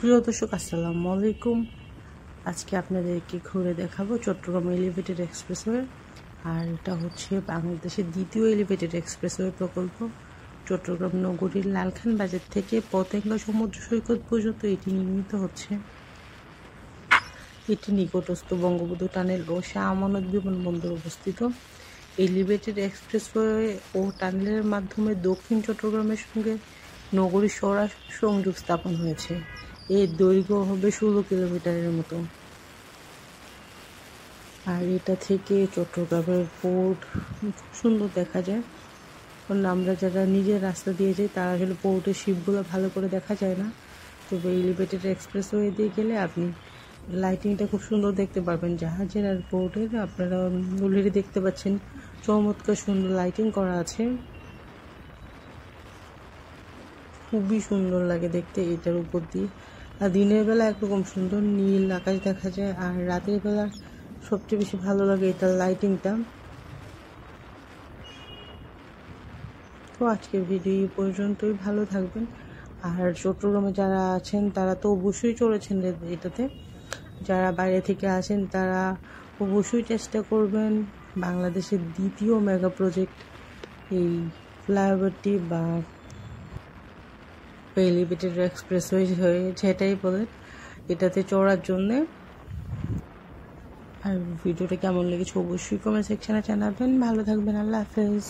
প্রিয় দর্শক, আসসালামু আলাইকুম। আজকে আপনাদেরকে ঘুরে দেখাবো চট্টগ্রাম এলিভেটেড এক্সপ্রেসওয়ে। আর এটা হচ্ছে বাংলাদেশের দ্বিতীয় এলিভেটেড এক্সপ্রেসওয়ে প্রকল্প। চট্টগ্রাম নগরীর লালখান বাজার থেকে পতেঙ্গা সমুদ্র সৈকত পর্যন্ত এটি নির্মিত হচ্ছে। এটি নিকটস্থ বঙ্গবন্ধু টানেল ও শাহ আমানত বিমানবন্দর অবস্থিত। এলিভেটেড এক্সপ্রেসওয়ে ও টানেলের মাধ্যমে দক্ষিণ চট্টগ্রামের সঙ্গে নগরীর সরাসরি সংযোগ স্থাপন হয়েছে। এর দৈর্ঘ্য হবে 16 কিলোমিটারের মতো। আর এটা থেকে চট্টগ্রামের পোর্ট খুব সুন্দর দেখা যায়। কারণ আমরা যারা নিজের রাস্তা দিয়ে যাই তারা আসলে পোর্টের শিপগুলো ভালো করে দেখা যায় না। তবে এলিভেটেড এক্সপ্রেসওয়ে দিয়ে গেলে আপনি লাইটিংটা খুব সুন্দর দেখতে পারবেন। জাহাজের আর পোর্টের আপনারা অলরেডি দেখতে পাচ্ছেন চমৎকার সুন্দর লাইটিং করা আছে। খুবই সুন্দর লাগে দেখতে এটার উপর দিয়ে। আর দিনের বেলা একরকম সুন্দর নীল আকাশ দেখা যায়, আর রাতের বেলা সবচেয়ে বেশি ভালো লাগে এটার লাইটিংটা। তো আজকের ভিডিও এই পর্যন্তই, ভালো থাকবেন। আর চট্টগ্রামে যারা আছেন তারা তো অবশ্যই চলেছেন এটাতে, যারা বাইরে থেকে আছেন তারা অবশ্যই চেষ্টা করবেন বাংলাদেশের দ্বিতীয় মেগা প্রজেক্ট এই ফ্লাইওভারটি বা এলিভেটেড এক্সপ্রেসওয়ে হয়ে যেটাই বলেন এটাতে চড়ার জন্যে। আর ভিডিওটা কেমন লেগেছে অবশ্যই কমেন্ট সেকশনে জানাবেন। ভালো থাকবেন, আল্লাহ হাফেজ।